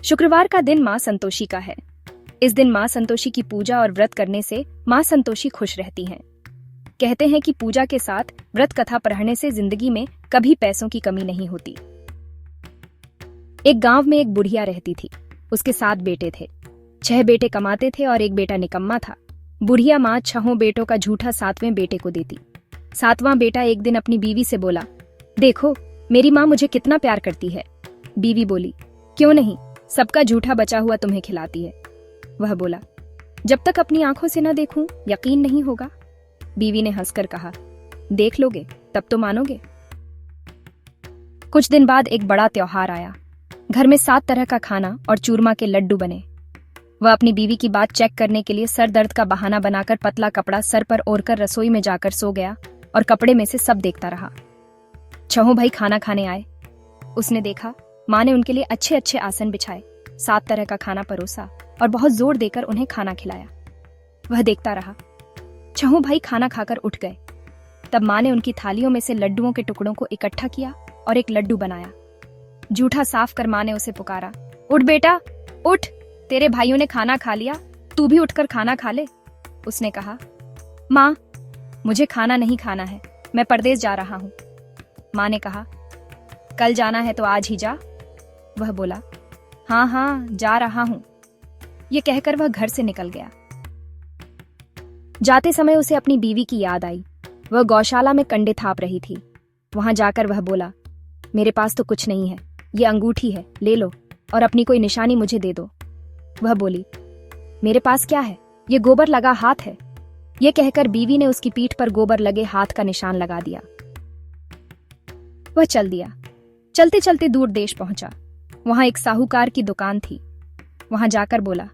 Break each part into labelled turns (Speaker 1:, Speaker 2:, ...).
Speaker 1: शुक्रवार का दिन माँ संतोषी का है। इस दिन माँ संतोषी की पूजा और व्रत करने से माँ संतोषी खुश रहती हैं। कहते हैं कि पूजा के साथ व्रत कथा पढ़ने से जिंदगी में कभी पैसों की कमी नहीं होती। एक गांव में एक बुढ़िया रहती थी। उसके 7 बेटे थे। 6 बेटे कमाते थे और एक बेटा निकम्मा था। बुढ़िया माँ 6 बेटों का झूठा 7वें बेटे को देती। 7वां बेटा एक दिन अपनी बीवी से बोला, देखो मेरी माँ मुझे कितना प्यार करती है। बीवी बोली, क्यों नहीं, सबका झूठा बचा हुआ तुम्हें खिलाती है। वह बोला, जब तक अपनी आंखों से न देखूं यकीन नहीं होगा। बीवी ने हंसकर कहा, देख लोगे तब तो मानोगे। कुछ दिन बाद एक बड़ा त्योहार आया। घर में 7 तरह का खाना और चूरमा के लड्डू बने। वह अपनी बीवी की बात चेक करने के लिए सर दर्द का बहाना बनाकर पतला कपड़ा सर पर ओढ़कर रसोई में जाकर सो गया और कपड़े में से सब देखता रहा। 6 भाई खाना खाने आए। उसने देखा माँ ने उनके लिए अच्छे अच्छे आसन बिछाए, 7 तरह का खाना परोसा और बहुत जोर देकर उन्हें खाना खिलाया। वह देखता रहा। 6 भाई खाना खाकर उठ गए। तब माँ ने उनकी थालियों में से लड्डुओं के टुकड़ों को इकट्ठा किया और एक लड्डू बनाया। जूठा साफ कर माँ ने उसे पुकारा, उठ बेटा उठ, तेरे भाइयों ने खाना खा लिया, तू भी उठकर खाना खा ले। उसने कहा, माँ मुझे खाना नहीं खाना है, मैं परदेस जा रहा हूँ। माँ ने कहा, कल जाना है तो आज ही जा। वह बोला, हाँ हाँ जा रहा हूँ। ये कहकर वह घर से निकल गया। जाते समय उसे अपनी बीवी की याद आई। वह गौशाला में कंडे थाप रही थी। वहां जाकर वह बोला, मेरे पास तो कुछ नहीं है, ये अंगूठी है, ले लो और अपनी कोई निशानी मुझे दे दो। वह बोली, मेरे पास क्या है, ये गोबर लगा हाथ है। यह कहकर बीवी ने उसकी पीठ पर गोबर लगे हाथ का निशान लगा दिया। वह चल दिया। चलते चलते दूर देश पहुंचा। वहां एक साहूकार की दुकान थी। वहां जाकर बोला,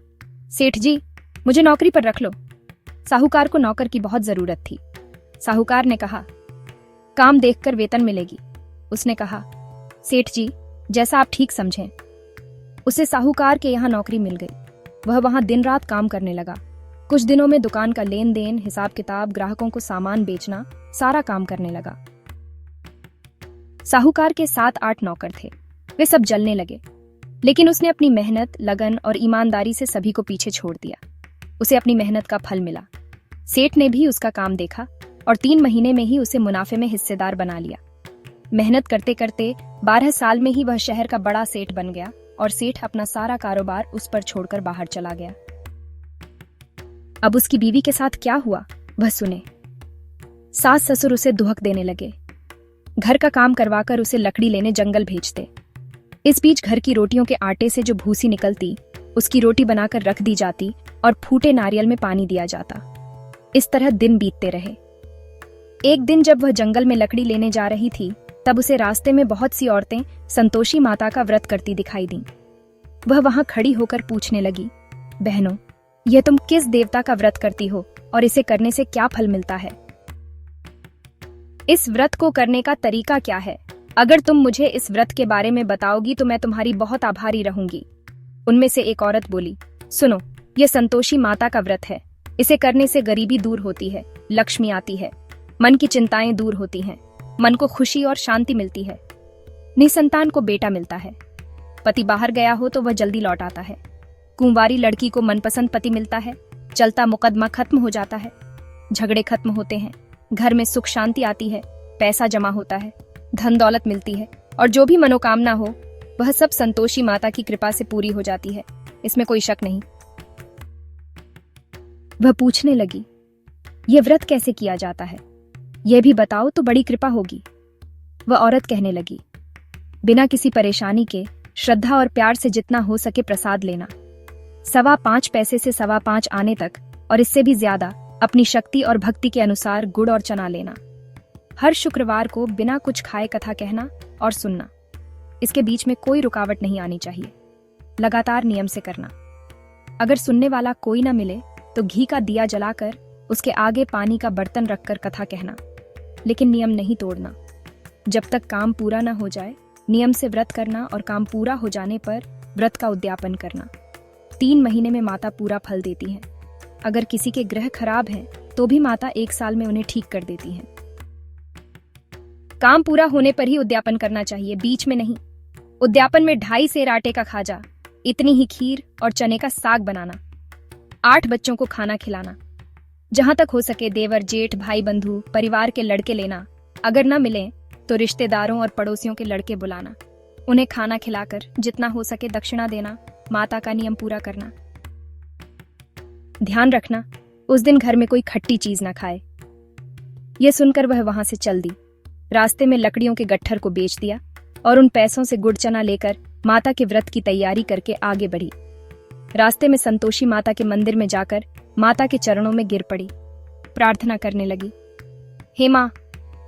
Speaker 1: सेठ जी मुझे नौकरी पर रख लो। साहूकार को नौकर की बहुत जरूरत थी। साहूकार ने कहा, काम देखकर वेतन मिलेगी। उसने कहा, सेठ जी जैसा आप ठीक समझें। उसे साहूकार के यहाँ नौकरी मिल गई। वह वहां दिन रात काम करने लगा। कुछ दिनों में दुकान का लेन देन, हिसाब किताब, ग्राहकों को सामान बेचना, सारा काम करने लगा। साहूकार के 7-8 नौकर थे। वे सब जलने लगे, लेकिन उसने अपनी मेहनत, लगन और ईमानदारी से सभी को पीछे छोड़ दिया। उसे अपनी मेहनत का फल मिला। सेठ ने भी उसका काम देखा और 3 महीने में ही उसे मुनाफे में हिस्सेदार बना लिया। मेहनत करते करते 12 साल में ही वह शहर का बड़ा सेठ बन गया और सेठ अपना सारा कारोबार उस पर छोड़कर बाहर चला गया। अब उसकी बीवी के साथ क्या हुआ वह सुने। सास ससुर उसे दुहक देने लगे। घर का काम करवाकर उसे लकड़ी लेने जंगल भेजते। इस बीच घर की रोटियों के आटे से जो भूसी निकलती, उसकी रोटी बनाकर रख दी जाती और फूटे नारियल में पानी दिया जाता। इस तरह दिन बीतते रहे। एक दिन जब वह जंगल में लकड़ी लेने जा रही थी, तब उसे रास्ते में बहुत सी औरतें संतोषी माता का व्रत करती दिखाई दीं। वह वहां खड़ी होकर पूछने लगी, बहनों, यह तुम किस देवता का व्रत करती हो और इसे करने से क्या फल मिलता है? इस व्रत को करने का तरीका क्या है? अगर तुम मुझे इस व्रत के बारे में बताओगी तो मैं तुम्हारी बहुत आभारी रहूंगी। उनमें से एक औरत बोली, सुनो, यह संतोषी माता का व्रत है। इसे करने से गरीबी दूर होती है, लक्ष्मी आती है, मन की चिंताएं दूर होती हैं, मन को खुशी और शांति मिलती है। निसंतान को बेटा मिलता है। पति बाहर गया हो तो वह जल्दी लौट आता है। कुंवारी लड़की को मनपसंद पति मिलता है। चलता मुकदमा खत्म हो जाता है। झगड़े खत्म होते हैं। घर में सुख शांति आती है। पैसा जमा होता है। धन दौलत मिलती है और जो भी मनोकामना हो वह सब संतोषी माता की कृपा से पूरी हो जाती है। इसमें कोई शक नहीं। वह पूछने लगी, यह व्रत कैसे किया जाता है? यह भी बताओ तो बड़ी कृपा होगी। वह औरत कहने लगी, बिना किसी परेशानी के श्रद्धा और प्यार से जितना हो सके प्रसाद लेना। 5.25 पैसे से 5.25 आने तक और इससे भी ज्यादा अपनी शक्ति और भक्ति के अनुसार गुड़ और चना लेना। हर शुक्रवार को बिना कुछ खाए कथा कहना और सुनना। इसके बीच में कोई रुकावट नहीं आनी चाहिए। लगातार नियम से करना। अगर सुनने वाला कोई ना मिले तो घी का दिया जलाकर उसके आगे पानी का बर्तन रखकर कथा कहना, लेकिन नियम नहीं तोड़ना। जब तक काम पूरा ना हो जाए नियम से व्रत करना और काम पूरा हो जाने पर व्रत का उद्यापन करना। 3 महीने में माता पूरा फल देती हैं। अगर किसी के ग्रह खराब हैं तो भी माता 1 साल में उन्हें ठीक कर देती हैं। काम पूरा होने पर ही उद्यापन करना चाहिए, बीच में नहीं। उद्यापन में 2.5 सेर आटे का खाजा, इतनी ही खीर और चने का साग बनाना, 8 बच्चों को खाना खिलाना, जहां तक हो सके देवर जेठ भाई बंधु परिवार के लड़के लेना, अगर न मिले तो रिश्तेदारों और पड़ोसियों के लड़के बुलाना, उन्हें खाना खिलाकर जितना हो सके दक्षिणा देना, माता का नियम पूरा करना। ध्यान रखना उस दिन घर में कोई खट्टी चीज न खाए। यह सुनकर वह वहां से चल दी। रास्ते में लकड़ियों के गट्ठर को बेच दिया और उन पैसों से गुड़ चना लेकर माता के व्रत की तैयारी करके आगे बढ़ी। रास्ते में संतोषी माता के मंदिर में जाकर माता के चरणों में गिर पड़ी, प्रार्थना करने लगी। हे माँ,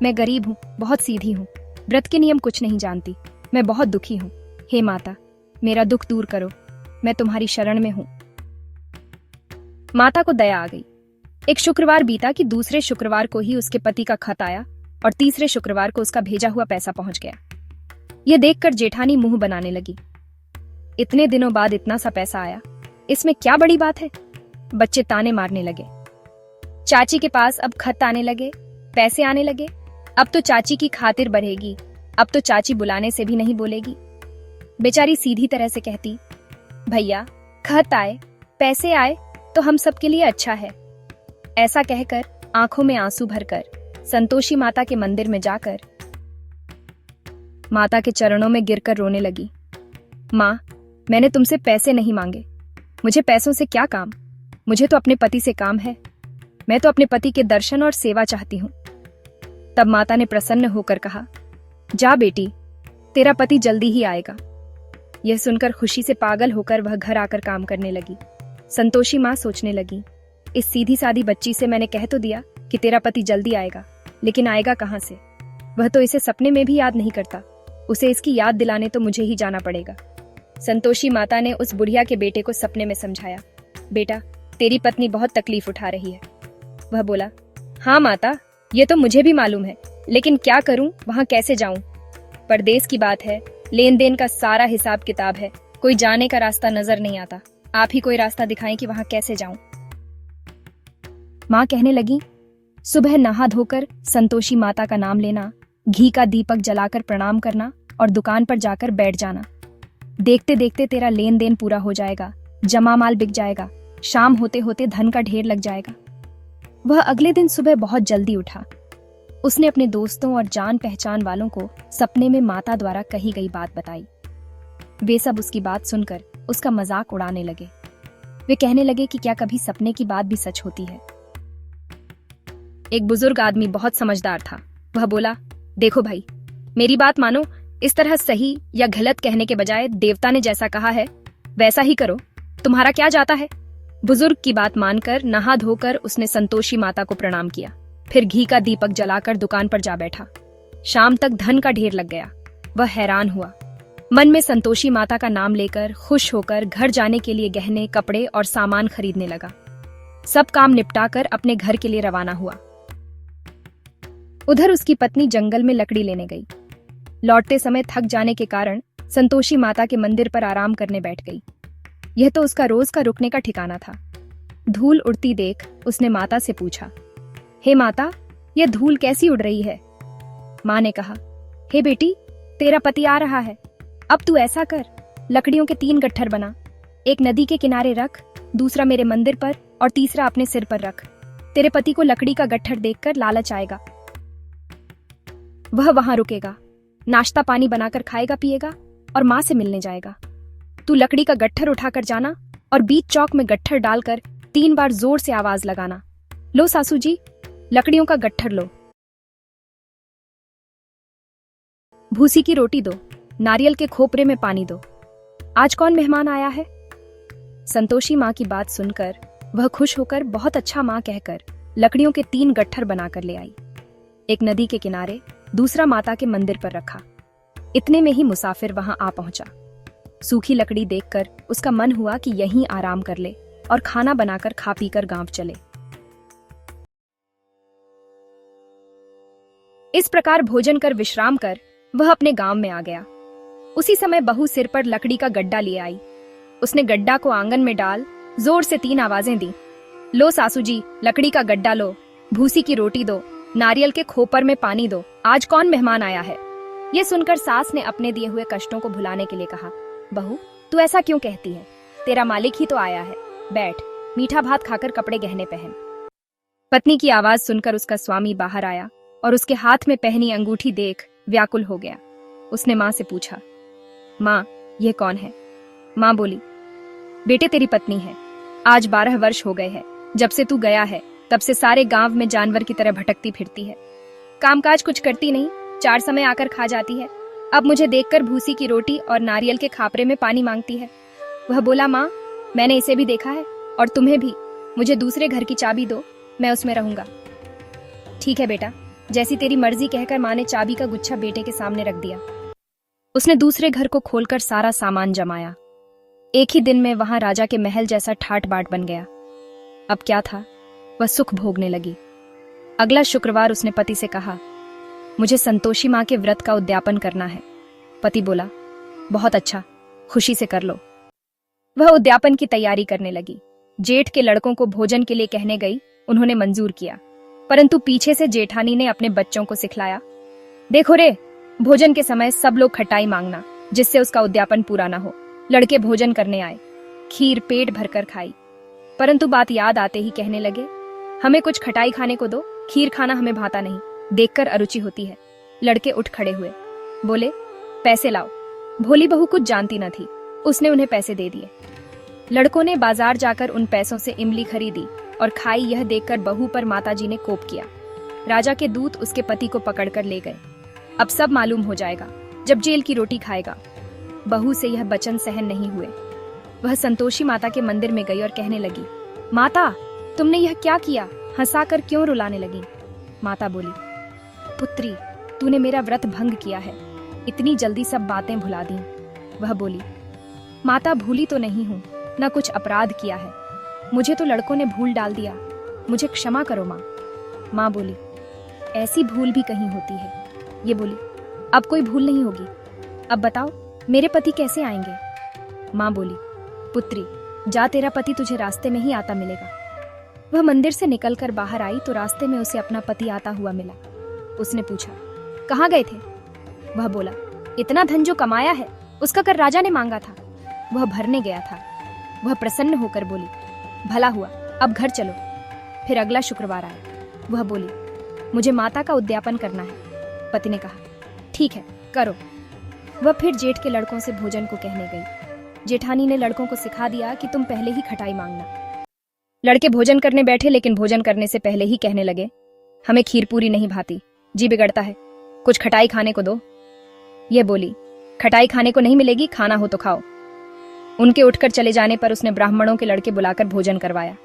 Speaker 1: मैं गरीब हूँ, बहुत सीधी हूँ, व्रत के नियम कुछ नहीं जानती, मैं बहुत दुखी हूँ। हे माता, मेरा दुख दूर करो, मैं तुम्हारी शरण में हूँ। माता को दया आ गई। एक शुक्रवार बीता कि दूसरे शुक्रवार को ही उसके पति का खत आया और तीसरे शुक्रवार को उसका भेजा हुआ पैसा पहुंच गया। यह देखकर जेठानी मुंह बनाने लगी। इतने दिनों बाद इतना सा पैसा आया, इसमें क्या बड़ी बात है? बच्चे ताने मारने लगे। चाची के पास अब खत आने लगे, पैसे आने लगे, अब तो चाची की खातिर बढ़ेगी, अब तो चाची बुलाने से भी नहीं बोलेगी। बेचारी सीधी तरह से कहती, भैया खत आए, पैसे आए तो हम सबके लिए अच्छा है। ऐसा कहकर आंखों में आंसू भरकर संतोषी माता के मंदिर में जाकर माता के चरणों में गिरकर रोने लगी। माँ, मैंने तुमसे पैसे नहीं मांगे, मुझे पैसों से क्या काम, मुझे तो अपने पति से काम है, मैं तो अपने पति के दर्शन और सेवा चाहती हूँ। तब माता ने प्रसन्न होकर कहा, जा बेटी, तेरा पति जल्दी ही आएगा। यह सुनकर खुशी से पागल होकर वह घर आकर काम करने लगी। संतोषी माँ सोचने लगी, इस सीधी सादी बच्ची से मैंने कह तो दिया कि तेरा पति जल्दी आएगा, लेकिन आएगा कहाँ से? वह तो इसे सपने में भी याद नहीं करता, उसे इसकी याद दिलाने तो मुझे ही जाना पड़ेगा। संतोषी माता ने उस बुढ़िया के बेटे को सपने में समझाया, बेटा, तेरी पत्नी बहुत तकलीफ उठा रही है। वह बोला, हाँ माता, ये तो मुझे भी मालूम है, लेकिन क्या करूं, वहां कैसे जाऊं? परदेश की बात है, लेन देन का सारा हिसाब किताब है, कोई जाने का रास्ता नजर नहीं आता, आप ही कोई रास्ता दिखाएं कि वहां कैसे जाऊं। माँ कहने लगी, सुबह नहा धोकर संतोषी माता का नाम लेना, घी का दीपक जलाकर प्रणाम करना और दुकान पर जाकर बैठ जाना। देखते देखते तेरा लेन देन पूरा हो जाएगा, जमा माल बिक जाएगा, शाम होते होते धन का ढेर लग जाएगा। वह अगले दिन सुबह बहुत जल्दी उठा। उसने अपने दोस्तों और जान पहचान वालों को सपने में माता द्वारा कही गई बात बताई। वे सब उसकी बात सुनकर उसका मजाक उड़ाने लगे। वे कहने लगे कि क्या कभी सपने की बात भी सच होती है। एक बुजुर्ग आदमी बहुत समझदार था। वह बोला, देखो भाई, मेरी बात मानो, इस तरह सही या गलत कहने के बजाय देवता ने जैसा कहा है वैसा ही करो, तुम्हारा क्या जाता है। बुजुर्ग की बात मानकर नहा धोकर उसने संतोषी माता को प्रणाम किया, फिर घी का दीपक जलाकर दुकान पर जा बैठा। शाम तक धन का ढेर लग गया। वह हैरान हुआ, मन में संतोषी माता का नाम लेकर खुश होकर घर जाने के लिए गहने, कपड़े और सामान खरीदने लगा। सब काम निपटाकर अपने घर के लिए रवाना हुआ। उधर उसकी पत्नी जंगल में लकड़ी लेने गई। लौटते समय थक जाने के कारण संतोषी माता के मंदिर पर आराम करने बैठ गई। यह तो उसका रोज का रुकने का ठिकाना था। धूल उड़ती देख उसने माता से पूछा, हे माता, यह धूल कैसी उड़ रही है? माँ ने कहा, हे बेटी, तेरा पति आ रहा है, अब तू ऐसा कर, लकड़ियों के 3 गट्ठर बना, एक नदी के किनारे रख, दूसरा मेरे मंदिर पर और तीसरा अपने सिर पर रख। तेरे पति को लकड़ी का गट्ठर देखकर लालच आएगा, वह वहां रुकेगा, नाश्ता पानी बनाकर खाएगा पिएगा और माँ से मिलने जाएगा। तू लकड़ी का गट्ठर उठाकर जाना और बीच चौक में गट्ठर डालकर 3 बार जोर से आवाज लगाना, लो सासू जी, लकड़ियों का गट्ठर लो। भूसी की रोटी दो, नारियल के खोपरे में पानी दो, आज कौन मेहमान आया है? संतोषी माँ की बात सुनकर वह खुश होकर बहुत अच्छा माँ कहकर लकड़ियों के 3 गट्ठर बनाकर ले आई। एक नदी के किनारे, दूसरा माता के मंदिर पर रखा। इतने में ही मुसाफिर वहां आ पहुंचा। सूखी लकड़ी देखकर उसका मन हुआ कि यहीं आराम कर ले और खाना बनाकर खा पीकर गांव चले। इस प्रकार भोजन कर विश्राम कर वह अपने गांव में आ गया। उसी समय बहू सिर पर लकड़ी का गड्ढा लिए आई। उसने गड्ढा को आंगन में डाल जोर से 3 आवाजें दी, लो सासू जी, लकड़ी का गड्ढा लो, भूसी की रोटी दो, नारियल के खोपर में पानी दो, आज कौन मेहमान आया है? यह सुनकर सास ने अपने दिए हुए कष्टों को भुलाने के लिए कहा, बहू, तू ऐसा क्यों कहती है? तेरा मालिक ही तो आया है। बैठ, मीठा भात खाकर कपड़े गहने पहन। पत्नी की आवाज सुनकर उसका स्वामी बाहर आया और उसके हाथ में पहनी अंगूठी देख व्याकुल हो गया। उसने माँ से पूछा, माँ, यह कौन है? माँ बोली, बेटे तेरी पत्नी है। आज 12 वर्ष हो गए हैं। जब से तू गया है तब से सारे गांव में जानवर की तरह भटकती फिरती है। कामकाज कुछ करती नहीं, 4 समय आकर खा जाती है। अब मुझे देखकर भूसी की रोटी और नारियल के खापरे में पानी मांगती है। वह बोला, माँ, मैंने इसे भी देखा है और तुम्हें भी। मुझे दूसरे घर की चाबी दो, मैं उसमें रहूंगा। ठीक है बेटा, जैसी तेरी मर्जी, कहकर माँ ने चाबी का गुच्छा बेटे के सामने रख दिया। उसने दूसरे घर को खोलकर सारा सामान जमाया। एक ही दिन में वहां राजा के महल जैसा ठाट बाट बन गया। अब क्या था, वह सुख भोगने लगी। अगला शुक्रवार उसने पति से कहा, मुझे संतोषी माँ के व्रत का उद्यापन करना है। पति बोला, बहुत अच्छा, खुशी से कर लो। वह उद्यापन की तैयारी करने लगी। जेठ के लड़कों को भोजन के लिए कहने गई, उन्होंने मंजूर किया, परंतु पीछे से जेठानी ने अपने बच्चों को सिखलाया, देखो रे, भोजन के समय सब लोग खटाई मांगना, जिससे उसका उद्यापन पूरा ना हो। लड़के भोजन करने आए, खीर पेट भरकर खाई, परंतु बात याद आते ही कहने लगे, हमें कुछ खटाई खाने को दो, खीर खाना हमें भाता नहीं, देखकर अरुचि होती है। लड़के उठ खड़े हुए, बोले, पैसे लाओ। भोली बहू कुछ जानती न थी, उसने उन्हें पैसे दे दिए। लड़कों ने बाजार जाकर उन पैसों से इमली खरीदी और खाई। यह देखकर बहू पर माताजी ने कोप किया। राजा के दूत उसके पति को पकड़कर ले गए। अब सब मालूम हो जाएगा जब जेल की रोटी खाएगा। बहू से यह वचन सहन नहीं हुए। वह संतोषी माता के मंदिर में गई और कहने लगी, माता, तुमने यह क्या किया? हंसाकर क्यों रुलाने लगी? माता बोली, पुत्री, तूने मेरा व्रत भंग किया है, इतनी जल्दी सब बातें भुला दी। वह बोली, माता, भूली तो नहीं हूँ, न कुछ अपराध किया है, मुझे तो लड़कों ने भूल डाल दिया, मुझे क्षमा करो माँ। माँ बोली, ऐसी भूल भी कहीं होती है। ये बोली, अब कोई भूल नहीं होगी। अब बताओ, मेरे पति कैसे आएंगे? माँ बोली, पुत्री, जा, तेरा पति तुझे रास्ते में ही आता मिलेगा। वह मंदिर से निकलकर बाहर आई तो रास्ते में उसे अपना पति आता हुआ मिला। उसने पूछा, कहाँ गए थे? वह बोला, इतना धन जो कमाया है उसका कर राजा ने मांगा था, वह भरने गया था। वह प्रसन्न होकर बोली, भला हुआ, अब घर चलो। फिर अगला शुक्रवार आया। वह बोली, मुझे माता का उद्यापन करना है। पति ने कहा, ठीक है, करो। वह फिर जेठ के लड़कों से भोजन को कहने गई। जेठानी ने लड़कों को सिखा दिया कि तुम पहले ही खटाई मांगना। लड़के भोजन करने बैठे, लेकिन भोजन करने से पहले ही कहने लगे, हमें खीर पूरी नहीं भाती, जी बिगड़ता है, कुछ खटाई खाने को दो। यह बोली, खटाई खाने को नहीं मिलेगी, खाना हो तो खाओ। उनके उठकर चले जाने पर उसने ब्राह्मणों के लड़के बुलाकर भोजन करवाया।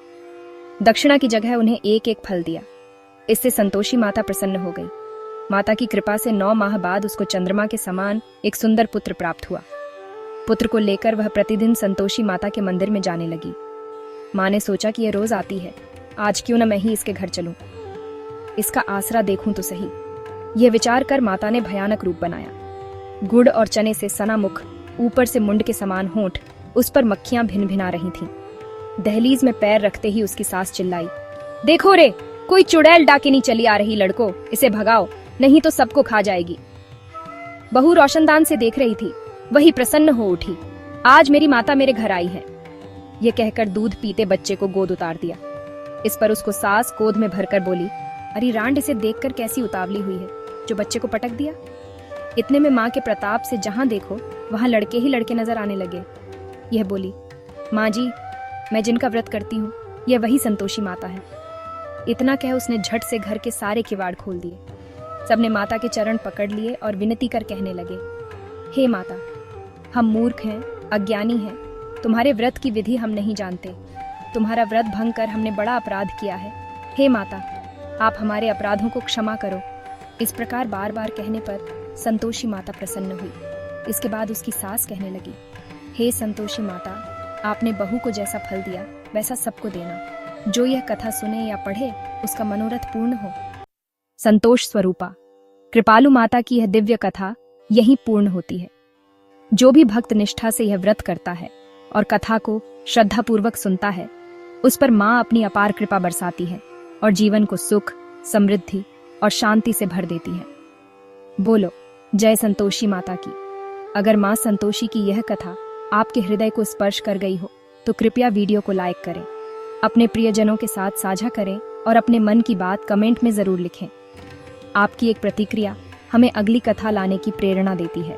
Speaker 1: दक्षिणा की जगह उन्हें एक एक फल दिया। इससे संतोषी माता प्रसन्न हो गई। माता की कृपा से 9 माह बाद उसको चंद्रमा के समान एक सुंदर पुत्र प्राप्त हुआ। पुत्र को लेकर वह प्रतिदिन संतोषी माता के मंदिर में जाने लगी। माँ ने सोचा कि यह रोज आती है, आज क्यों न मैं ही इसके घर चलूं, इसका आसरा देखूं तो सही। यह विचार कर माता ने भयानक रूप बनाया। गुड़ और चने से सना मुख, ऊपर से मुंड के समान होंठ, उस पर मक्खियां भिन भिना रही थीं। दहलीज में पैर रखते ही उसकी सास चिल्लाई, देखो रे, कोई चुड़ैल डाकिनी चली आ रही, लड़को, इसे भगाओ, नहीं तो सबको खा जाएगी। बहू रोशनदान से देख रही थी, वही प्रसन्न हो उठी, आज मेरी माता मेरे घर आई है। यह कहकर दूध पीते बच्चे को गोद उतार दिया। इस पर उसको सास गोद में भरकर बोली, अरे रांड, इसे देखकर कैसी उतावली हुई है, जो बच्चे को पटक दिया। इतने में माँ के प्रताप से जहां देखो वहां लड़के ही लड़के नजर आने लगे। यह बोली, माँ जी, मैं जिनका व्रत करती हूँ यह वही संतोषी माता है। इतना कह उसने झट से घर के सारे किवाड़ खोल दिए। सबने माता के चरण पकड़ लिए और विनती कर कहने लगे, हे माता, हम मूर्ख हैं, अज्ञानी हैं, तुम्हारे व्रत की विधि हम नहीं जानते, तुम्हारा व्रत भंग कर हमने बड़ा अपराध किया है। हे माता, आप हमारे अपराधों को क्षमा करो। इस प्रकार बार बार कहने पर संतोषी माता प्रसन्न हुई। इसके बाद उसकी सास कहने लगी, हे संतोषी माता, आपने बहू को जैसा फल दिया वैसा सबको देना। जो यह कथा सुने या पढ़े उसका मनोरथ पूर्ण हो। संतोष स्वरूपा कृपालु माता की यह दिव्य कथा यहीं पूर्ण होती है। जो भी भक्त निष्ठा से यह व्रत करता है और कथा को श्रद्धापूर्वक सुनता है, उस पर माँ अपनी अपार कृपा बरसाती है और जीवन को सुख, समृद्धि और शांति से भर देती है। बोलो जय संतोषी माता की। अगर माँ संतोषी की यह कथा आपके हृदय को स्पर्श कर गई हो तो कृपया वीडियो को लाइक करें, अपने प्रियजनों के साथ साझा करें और अपने मन की बात कमेंट में ज़रूर लिखें। आपकी एक प्रतिक्रिया हमें अगली कथा लाने की प्रेरणा देती है।